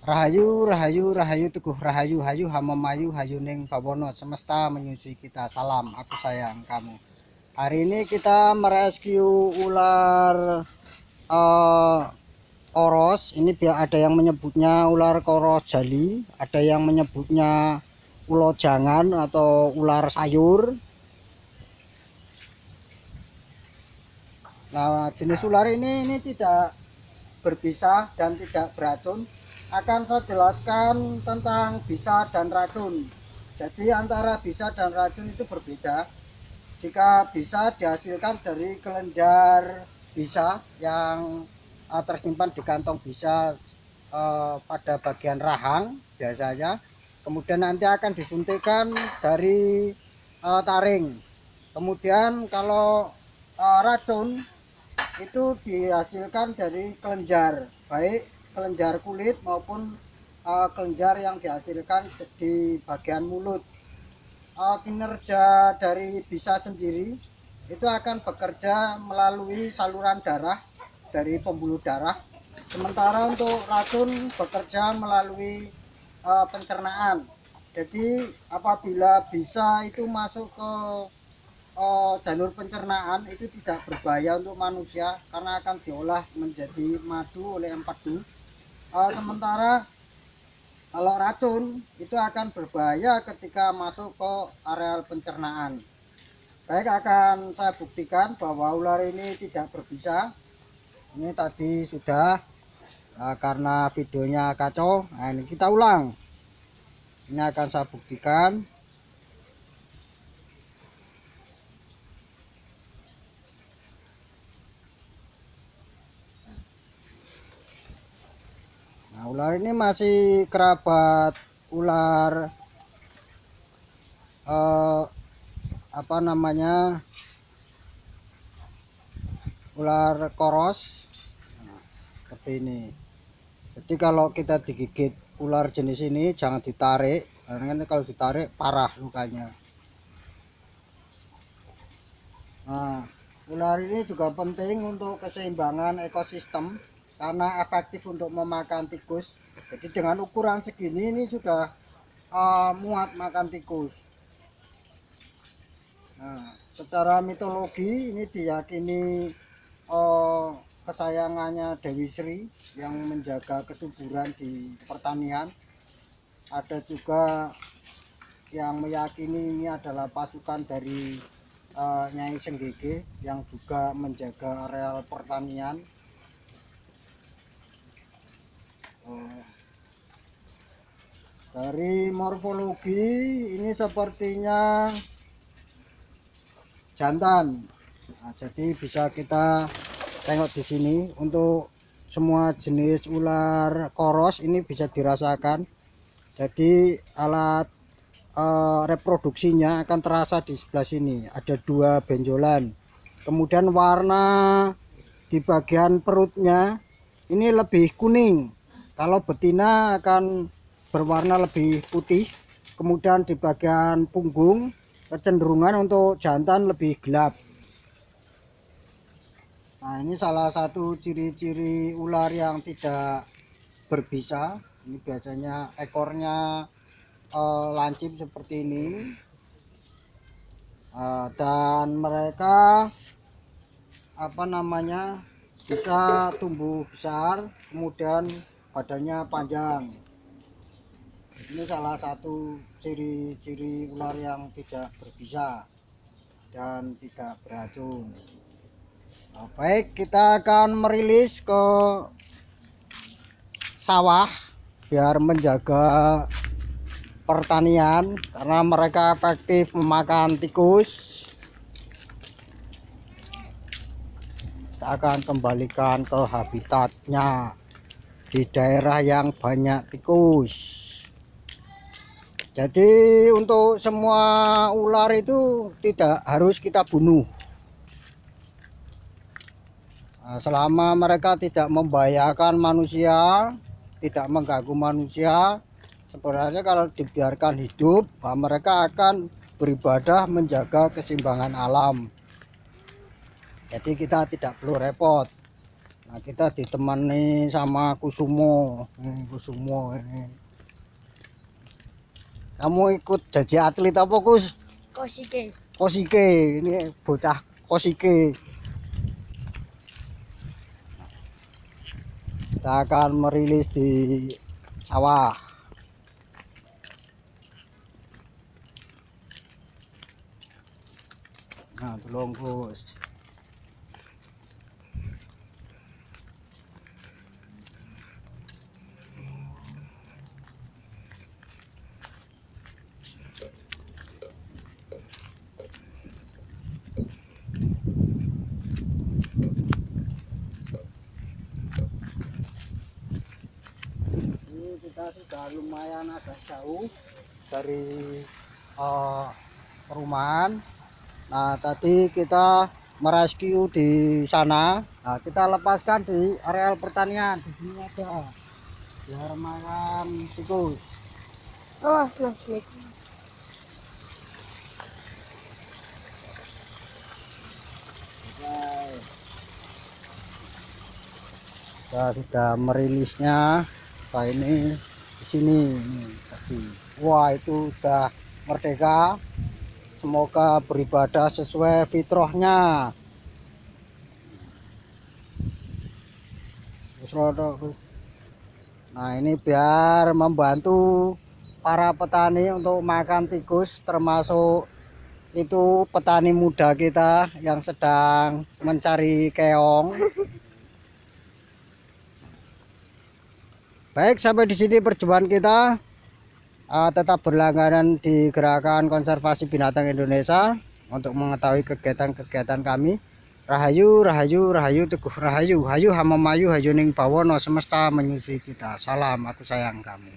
Rahayu, rahayu, rahayu, teguh rahayu, hayu, hamamayu, hayu ning bawono semesta menyusui kita. Salam, aku sayang kamu. Hari ini kita merescue ular eh, koros. Ini biar ada yang menyebutnya ular koros jali, ada yang menyebutnya ulo jangan atau ular sayur. Nah, jenis ular ini tidak berbisa dan tidak beracun. Akan saya jelaskan tentang bisa dan racun. Jadi antara bisa dan racun itu berbeda. Jika bisa dihasilkan dari kelenjar bisa yang tersimpan di kantong bisa pada bagian rahang biasanya. Kemudian nanti akan disuntikkan dari taring. Kemudian kalau racun itu dihasilkan dari kelenjar, baik kelenjar kulit maupun kelenjar yang dihasilkan di bagian mulut. Kinerja dari bisa sendiri itu akan bekerja melalui saluran darah dari pembuluh darah, sementara untuk racun bekerja melalui pencernaan. Jadi apabila bisa itu masuk ke jalur pencernaan itu tidak berbahaya untuk manusia karena akan diolah menjadi madu oleh empedu. Sementara kalau racun itu akan berbahaya ketika masuk ke areal pencernaan. Baik, akan saya buktikan bahwa ular ini tidak berbisa. Ini tadi sudah karena videonya kacau. Nah, ini kita ulang. Ini akan saya buktikan. Nah, ular ini masih kerabat ular apa namanya, ular koros. Nah, seperti ini. Jadi kalau kita digigit ular jenis ini jangan ditarik, karena kalau ditarik parah lukanya. Nah, ular ini juga penting untuk keseimbangan ekosistem karena efektif untuk memakan tikus. Jadi dengan ukuran segini ini sudah muat makan tikus. Nah, secara mitologi ini diyakini kesayangannya Dewi Sri yang menjaga kesuburan di pertanian. Ada juga yang meyakini ini adalah pasukan dari Nyai Senggege yang juga menjaga areal pertanian. Dari morfologi ini sepertinya jantan. Nah, jadi bisa kita tengok di sini untuk semua jenis ular koros ini bisa dirasakan. Jadi alat reproduksinya akan terasa di sebelah sini. Ada dua benjolan. Kemudian warna di bagian perutnya ini lebih kuning. Kalau betina akan berwarna lebih putih. Kemudian di bagian punggung kecenderungan untuk jantan lebih gelap. Nah, ini salah satu ciri-ciri ular yang tidak berbisa. Ini biasanya ekornya lancip seperti ini. Dan mereka apa namanya bisa tumbuh besar, kemudian badannya panjang. Ini salah satu ciri-ciri ular yang tidak berbisa dan tidak beracun. Nah, baik, kita akan merilis ke sawah biar menjaga pertanian karena mereka efektif memakan tikus. Kita akan kembalikan ke habitatnya di daerah yang banyak tikus. Jadi untuk semua ular itu tidak harus kita bunuh. Nah, selama mereka tidak membahayakan manusia, tidak mengganggu manusia, sebenarnya kalau dibiarkan hidup, mereka akan beribadah menjaga keseimbangan alam. Jadi kita tidak perlu repot. Nah, kita ditemani sama Kusumo. Kusumo ini. Kamu ikut jadi atlet apa, Kus? Kosike. Kosike, ini bocah Kosike. Kita akan merilis di sawah. Nah, tolong Gus. Ini kita sudah lumayan agak jauh dari perumahan. Nah, tadi kita merescue di sana. Nah, kita lepaskan di areal pertanian. Di sini ada biar makan tikus. Oh, masih. Kita sudah merilisnya. Nah, ini di sini tadi. Wah, itu sudah merdeka. Semoga beribadah sesuai fitrahnya. Nah, ini biar membantu para petani untuk makan tikus, termasuk itu petani muda kita yang sedang mencari keong. Baik, sampai di sini perjumpaan kita. Tetap berlangganan di Gerakan Konservasi Binatang Indonesia untuk mengetahui kegiatan-kegiatan kami. Rahayu, rahayu, rahayu, teguh rahayu, hayu hamamayu, hayu ning bawono semesta menyusui kita. Salam, aku sayang kamu.